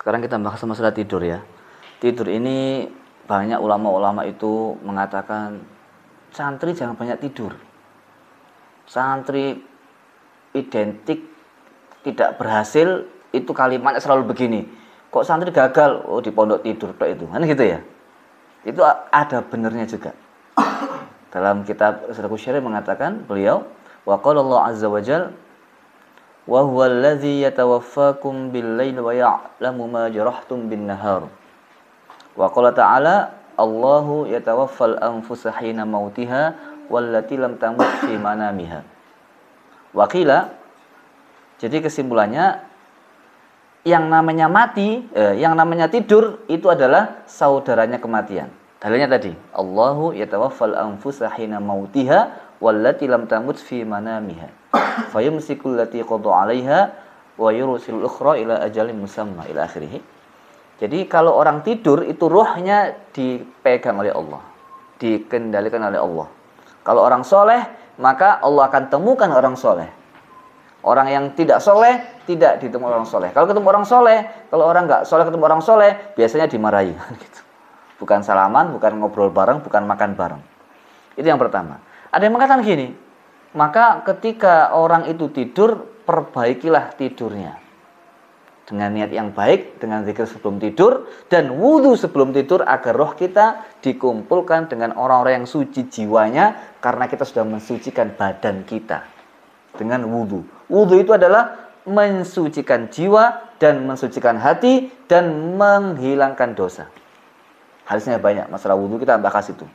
Sekarang kita bahas masalah tidur ya. Tidur ini banyak ulama-ulama itu mengatakan santri jangan banyak tidur. Santri identik tidak berhasil itu kalimatnya selalu begini. Kok santri gagal? Oh, di pondok tidur itu. Kan gitu ya. Itu ada benernya juga. Dalam kitab Sadaqus Syarih mengatakan beliau, wa qala Allah azza wa jalla wa huwal ladzi yatawaffakum bil-laili wa ya'lamu ma jarahtum bin-nahar. Wa qala ta'ala Allahu yatawaffal anfusa hina mautiha wallati lam tamut fi manamiha. Wa qila, jadi kesimpulannya yang namanya mati, yang namanya tidur itu adalah saudaranya kematian. Dalilnya tadi, Allahu yatawaffal anfusa hina mautiha wallati lam tamut fi manamiha. Fayumsikul lati qada 'alaiha wa yursilul ukhra ila ajalin musamma ila akhirih. Jadi kalau orang tidur itu ruhnya dipegang oleh Allah, dikendalikan oleh Allah. Kalau orang soleh, maka Allah akan temukan orang soleh. Orang yang tidak soleh, tidak ditemukan orang soleh. Kalau ketemu orang soleh, kalau orang nggak soleh ketemu orang soleh, biasanya dimarahi. Bukan salaman, bukan ngobrol bareng, bukan makan bareng. Itu yang pertama. Ada yang mengatakan gini, maka ketika orang itu tidur, perbaikilah tidurnya. Dengan niat yang baik, dengan zikir sebelum tidur, dan wudhu sebelum tidur, agar roh kita dikumpulkan dengan orang-orang yang suci jiwanya, karena kita sudah mensucikan badan kita dengan wudhu. Wudhu itu adalah mensucikan jiwa dan mensucikan hati dan menghilangkan dosa. Hadisnya banyak, masalah wudhu kita bahas itu.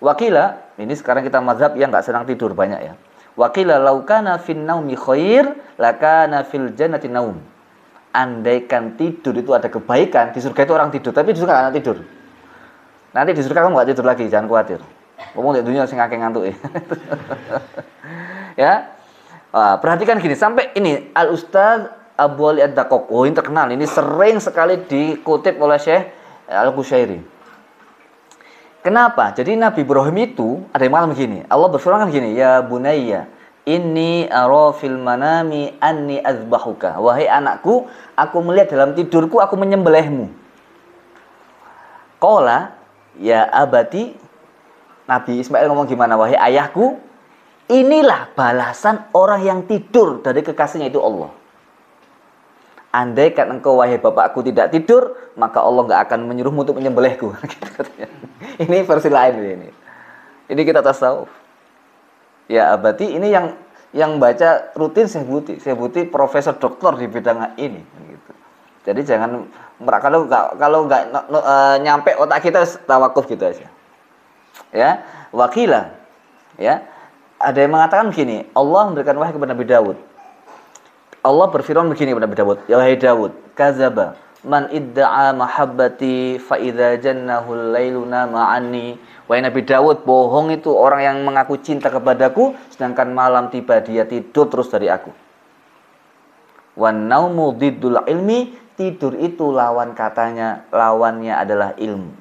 Wakila, ini sekarang kita mazhab yang nggak senang tidur banyak ya. Wakila laukana fin naumi khair, lakana fil jannati naum. Andaikan tidur itu ada kebaikan, di surga itu orang tidur, tapi di surga nggak tidur. Nanti di surga kamu nggak tidur lagi, jangan khawatir. Ngomong di dunia sing akeh ngantuk ya. Perhatikan gini, sampai ini Al-Ustaz Abu Ali Ad-Daqqaq. Oh, ini terkenal, ini sering sekali dikutip oleh Syekh Al-Qushairi. Kenapa? Jadi Nabi Ibrahim itu ada yang malam begini. Allah berfirman kan gini, ya bunayya, inni ara fil manami anni azbahuka. Wahai anakku, aku melihat dalam tidurku aku menyembelihmu. Qala ya abati, Nabi Ismail ngomong gimana? Wahai ayahku, inilah balasan orang yang tidur dari kekasihnya itu Allah. Andai kan engkau wahai bapakku tidak tidur, maka Allah nggak akan menyuruhmu untuk menyembelihku. Ini versi lain ini. Ini kita tasawuf. Ya abati, ini yang baca rutin Syekh Buti. Syekh Buti profesor doktor di bidang ini. Gitu. Jadi jangan kalau nggak nyampe otak kita tawakuf gitu aja. Ya, wakila. Ya, ada yang mengatakan begini. Allah memberikan wahyu kepada Nabi Daud. Allah berfirman begini kepada Nabi Daud, ya wahai Daud, kazaba man idda'a mahabbati fa idza jannahu lailu nama anni. Wahai Nabi Daud, bohong itu orang yang mengaku cinta kepadaku sedangkan malam tiba dia tidur terus dari aku. Wan naumu diddul ilmi, tidur itu lawan katanya, lawannya adalah ilmu.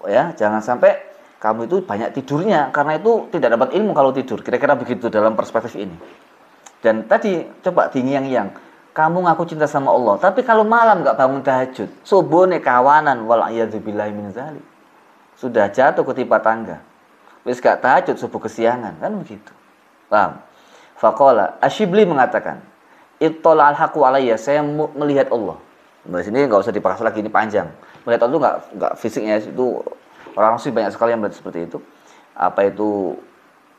Ya, jangan sampai kamu itu banyak tidurnya karena itu tidak dapat ilmu kalau tidur. Kira-kira begitu dalam perspektif ini. Dan tadi coba yang kamu ngaku cinta sama Allah, tapi kalau malam nggak bangun tahajud, subuhnya kawanan, wal'iyadzubillahi min dzalik. Sudah jatuh ketimpa tangga. Wis gak tahajud subuh kesiangan, kan begitu. Paham? Faqala Asyibli mengatakan, ittala al-haqu alayya, saya melihat Allah. Di sini nggak usah dibahas lagi, ini panjang. Melihat Allah itu nggak fisiknya, itu orang sih banyak sekali yang melihat seperti itu. Apa itu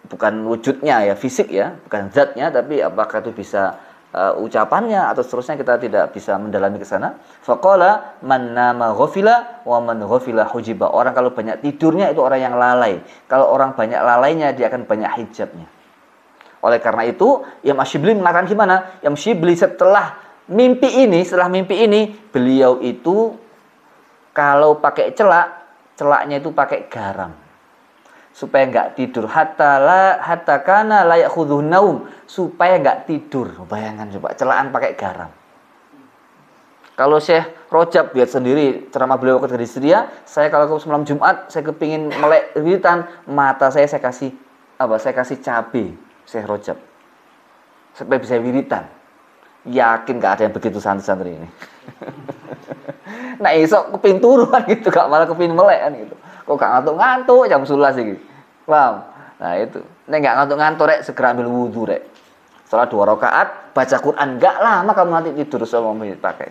bukan wujudnya ya, fisik ya, bukan zatnya, tapi apakah itu bisa ucapannya atau seterusnya, kita tidak bisa mendalami ke sana. Faqala man nama ghafila wa man ghafila hujiba. Orang kalau banyak tidurnya itu orang yang lalai. Kalau orang banyak lalainya dia akan banyak hijabnya. Oleh karena itu, Imam Asyibli mengatakan gimana? Imam Asyibli setelah mimpi ini, beliau itu kalau pakai celaknya itu pakai garam. Supaya enggak tidur, hatta kana layak khudhuh naum, supaya enggak tidur. Bayangkan coba, celaan pakai garam. Kalau Syekh Rojab lihat sendiri ceramah beliau ketika di Syria, saya kalau ke malam Jumat saya kepingin melek wiritan, mata saya kasih cabai Syekh Rojab supaya bisa wiritan. Yakin enggak ada yang begitu santri-santri ini. Nah iso kepin turu kan gitu, gak malah kepin melek kan gitu. Kok gak ngantuk-ngantuk jam 11 iki. Paham? Nah itu. Nek gak ngantuk-ngantuk rek segera ambil wudu rek. Setelah 2 rakaat baca Quran, gak lama kamu nanti tidur sama pakai.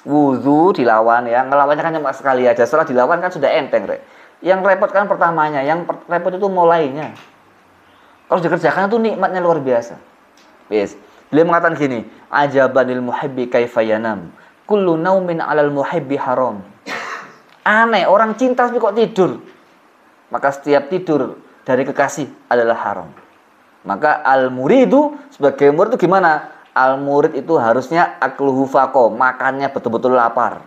Wudu dilawan ya, ngelawannya kan cuma sekali aja. Setelah dilawan kan sudah enteng rek. Yang repot kan pertamanya, yang repot itu mulainya. Kalau dikerjakan itu nikmatnya luar biasa. Yes. Beliau mengatakan gini, ajabanil muhibbi kaifa yanam. Kullu naumin 'alal muhibbi haram. Aneh, orang cinta tapi kok tidur. Maka setiap tidur dari kekasih adalah haram. Maka al-muridu sebagai murid itu gimana? Al-murid itu harusnya akluhu faqo, makannya betul-betul lapar,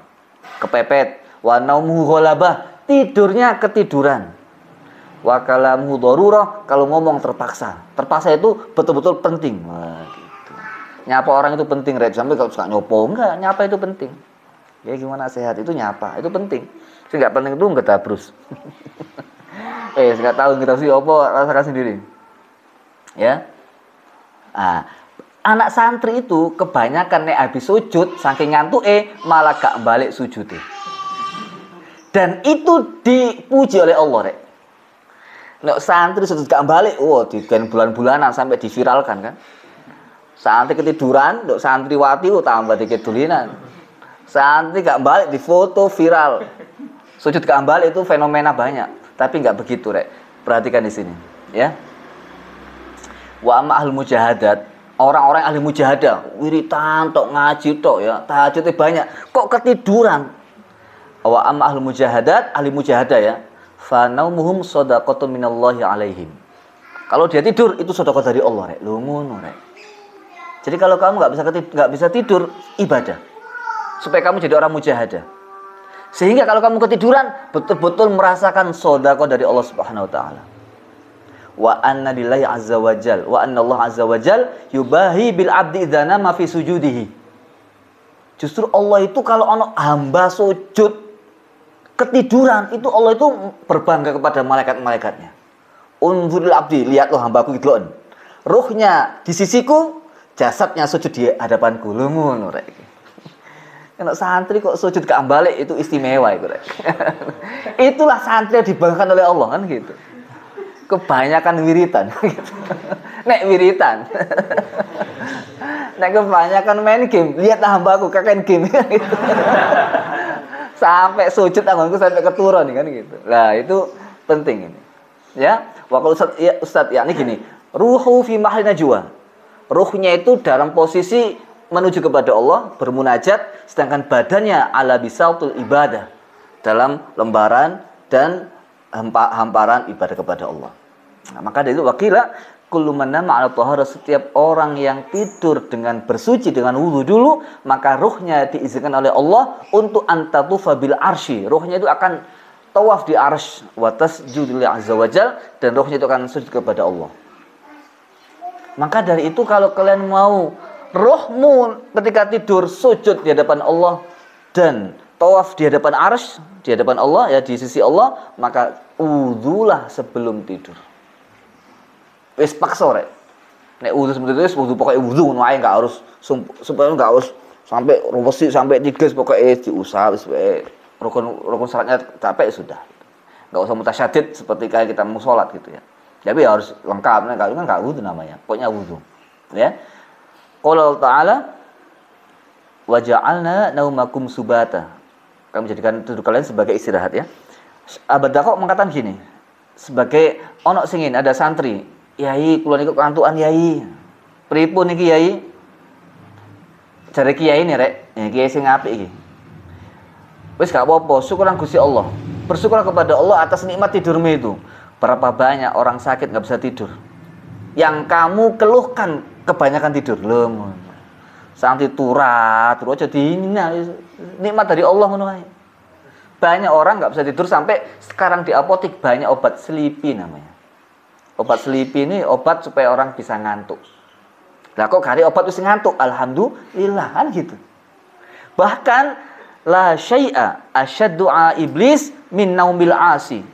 kepepet. Wa naumuhu ghalabah, tidurnya ketiduran. Wa kalamuhu darurah, kalau ngomong terpaksa. Terpaksa itu betul-betul penting. Wah, gitu. Nyapa orang itu penting, Rep. Sampai kalau suka nyopo, enggak, nyapa itu penting. Ya gimana sehat itu nyapa, itu penting. Sing enggak penting itu enggak tabrus. Enggak tahu kita sih apa rasakan sendiri. Ya. Nah, anak santri itu kebanyakan nek habis sujud saking ngantuke malah gak balik sujud. Dan itu dipuji oleh Allah, Rek. Nek santri sujud gak balik, digen bulan-bulanan sampai diviralkan kan. Santri ketiduran, nek santriwati tambah dikedulinan. Santri gak balik difoto viral. Sujud gak balik itu fenomena banyak, tapi gak begitu, Rek. Perhatikan di sini, ya. Wa amma ahlul mujahadat, orang-orang ahli mujahadah, wiritan tok, ngaji tok ya, tahajudnya banyak, kok ketiduran. Wa amma ahlul mujahadat, ahli mujahadah ya, fa naumuhum shadaqatun minallahi alaihim. Kalau dia tidur itu sedekah dari Allah, Rek. Lu ngono, Rek. Jadi kalau kamu nggak bisa tidur, ibadah. Supaya kamu jadi orang mujahadah. Sehingga kalau kamu ketiduran, betul-betul merasakan sedekah dari Allah Subhanahu wa taala. Wa anna lillahi azza wajal wa anna Allah azza wajal yubahi bil abdi idza nama fi sujudihi. Justru Allah itu kalau ono hamba sujud ketiduran, itu Allah itu berbangga kepada malaikat-malaikatnya. Unzuril abdi, lihat loh hambaku gitu loh. Ruhnya di sisiku, jasadnya sujud di hadapanku. Lho ngono rek. Kalau santri kok sujud ke ambalik itu istimewa itu rek. Itulah santri yang dibanggakan oleh Allah kan gitu. Kebanyakan wiritan gitu. Nek wiritan. Nek kebanyakan main game, lihatlah hambaku kakek game gitu. Sampai sujud tanganku sampai keturun kan gitu. Lah itu penting ini. Ya, waktu Ustaz ya ini gini, ruhu fi mahli najwa. Ruhnya itu dalam posisi menuju kepada Allah, bermunajat, sedangkan badannya ala bisautul ibadah, dalam lembaran dan hamparan ibadah kepada Allah. Nah, maka dari itu wakila kullu man nama ala tahara, setiap orang yang tidur dengan bersuci dengan wudu dulu, maka ruhnya diizinkan oleh Allah untuk antatufa bil arsy. Ruhnya itu akan tawaf di arsy wa tasjudu li azza wajal, dan ruhnya itu akan sujud kepada Allah. Maka dari itu kalau kalian mau rohmu ketika tidur sujud di hadapan Allah dan tawaf di hadapan arsy, di hadapan Allah ya, di sisi Allah, maka wudulah sebelum tidur. Wis paksa rek. Nek wudu seperti itu, wudu pokoknya wudu ngono ae, enggak harus supaya enggak harus sampai rewesi sampai 3 pokoknya diusah wis rukun syaratnya capek sudah. Enggak usah mutasyadid seperti kayak kita mau salat gitu ya. Tapi harus lengkap, nah kalau enggak wudu namanya, pokoknya wudu. Ya. Qala ta'ala wa ja'alna naumakum subata. Kami jadikan tidur kalian sebagai istirahat ya. Abadako mengatakan gini, sebagai ono singin ada santri, Yai kula niku kantukan Yai. Pripun niki Yai? Jare Kiai ini rek, ya Kiai sing apik iki. Wis gak apa-apa, syukuran Gusti Allah. Bersyukur kepada Allah atas nikmat tidurmu itu. Berapa banyak orang sakit gak bisa tidur. Yang kamu keluhkan kebanyakan tidur. Loh, santri turut aja dihina. Nikmat dari Allah ngono ae. Banyak orang gak bisa tidur sampai sekarang di apotek banyak obat sleepy namanya. Obat sleepy ini obat supaya orang bisa ngantuk. Lah kok kari obat itu ngantuk? Alhamdulillah kan gitu. Bahkan la syai'a asyaddu iblis min naumil asi.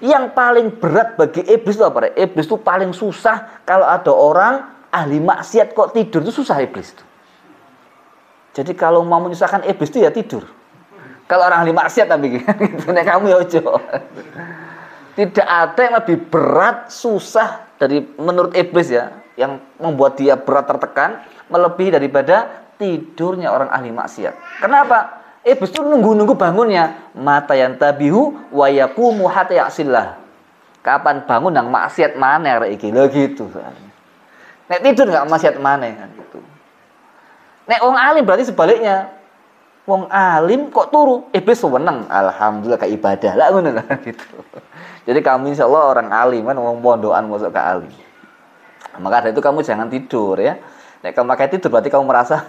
Yang paling berat bagi iblis itu apa? Iblis itu paling susah kalau ada orang ahli maksiat kok tidur, itu susah iblis itu. Jadi kalau mau menyusahkan iblis itu ya tidur. Kalau orang ahli maksiat tapi gitu, nek kamu ya ojo. Tidak ada yang lebih berat, susah dari menurut iblis ya, yang membuat dia berat tertekan melebihi daripada tidurnya orang ahli maksiat. Kenapa? Iblis itu nunggu-nunggu bangunnya. Mata yang tabihu wa yaqumu hatta ya'sillah. Kapan bangun nang maksiat maneh arek iki? Lho gitu. Nek tidur enggak maksiat maneh kan gitu. Nek wong alim berarti sebaliknya. Wong alim kok turu, iblis seneng. Alhamdulillah kayak ibadah lah ngono gitu. Jadi kamu insyaallah orang alim kan wong pondokan masuk ke alim. Maka dari itu kamu jangan tidur ya. Nek kamu pakai tidur berarti kamu merasa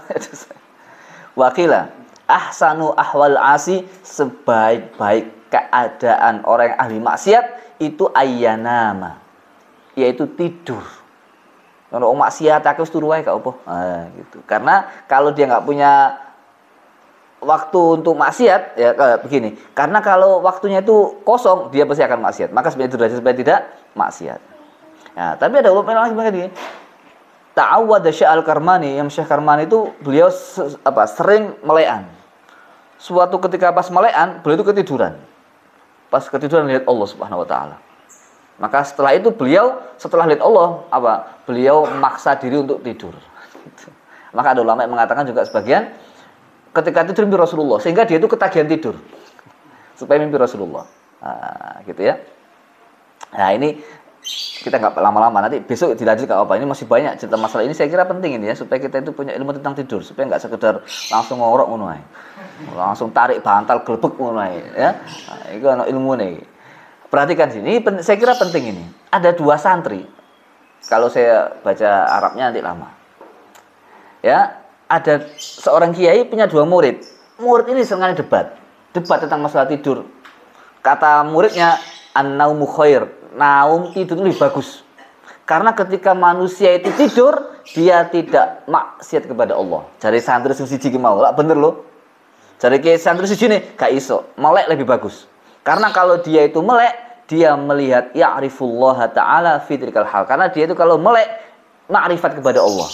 wakila ahsanu ahwal asi, sebaik-baik keadaan orang yang ahli maksiat itu ayyanama, yaitu tidur. Kalau maksiat aku turu wae gak apa. Gitu. Karena kalau dia nggak punya waktu untuk maksiat ya begini, karena kalau waktunya itu kosong dia pasti akan maksiat, maka sebenarnya itu supaya tidak maksiat. Ya, tapi ada ulama lagi begini. Ta'awwad Syekh Al-Karmani, yang Syekh Karmani itu beliau sering melean. Suatu ketika pas melean, beliau itu ketiduran. Pas ketiduran lihat Allah Subhanahu wa taala. Maka setelah itu beliau setelah lihat Allah beliau maksa diri untuk tidur. Maka ada ulama yang mengatakan juga sebagian ketika tidur mimpi Rasulullah, sehingga dia itu ketagihan tidur supaya mimpi Rasulullah. Gitu ya. Nah ini kita nggak lama-lama, nanti besok dilanjut apa. Ini masih banyak cerita masalah ini, saya kira penting ini ya, supaya kita itu punya ilmu tentang tidur, supaya nggak sekedar langsung ngorok ngono ae, langsung tarik bantal gelebek ngono ae ya. Itu ana ilmune. Perhatikan sini, saya kira penting ini. Ada dua santri. Kalau saya baca Arabnya nanti lama. Ya, ada seorang kiai punya dua murid. Murid ini sering debat tentang masalah tidur. Kata muridnya, an-naumu khair. Naum tidur lebih bagus. Karena ketika manusia itu tidur, dia tidak maksiat kepada Allah. Cari santri sing siji ki mau, lah bener loh. Cari kiai santri siji nih, gak iso. Melek lebih bagus. Karena kalau dia itu melek, dia melihat ya'rifullaha ta'ala fi tilkal hal. Karena dia itu kalau melek, makrifat kepada Allah.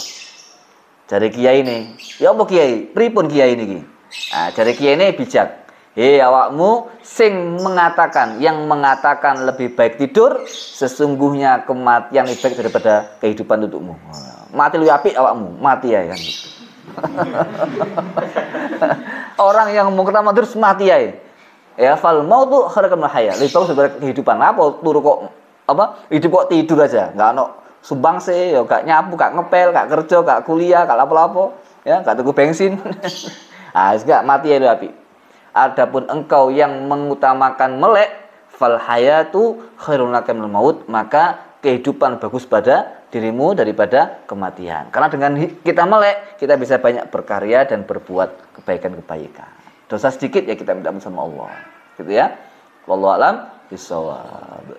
Cari kiai ini, ya apa kiai? Pripun kiai ini? Nah, cari kiai ini bijak. Awakmu yang mengatakan lebih baik tidur, sesungguhnya kematian lebih baik daripada kehidupan untukmu. Mati lebih apik awakmu, mati ya kan. Orang yang mau pertama terus mati ya. Ya fal mautu khairun min hayat. Lebih bagus daripada kehidupan. Apa turu kok hidup kok tidur aja, enggak ono sumbangse, ya gak nyapu, gak ngepel, gak kerja, gak kuliah, gak apa-apa, ya gak tuku bensin. Enggak mati ya lebih apik. Adapun engkau yang mengutamakan melek, fal hayatu khairun laka minal maut, maka kehidupan bagus pada dirimu daripada kematian. Karena dengan kita melek, kita bisa banyak berkarya dan berbuat kebaikan-kebaikan. Dosa sedikit ya kita minta sama Allah. Gitu ya. Wallahu a'lam bishawab.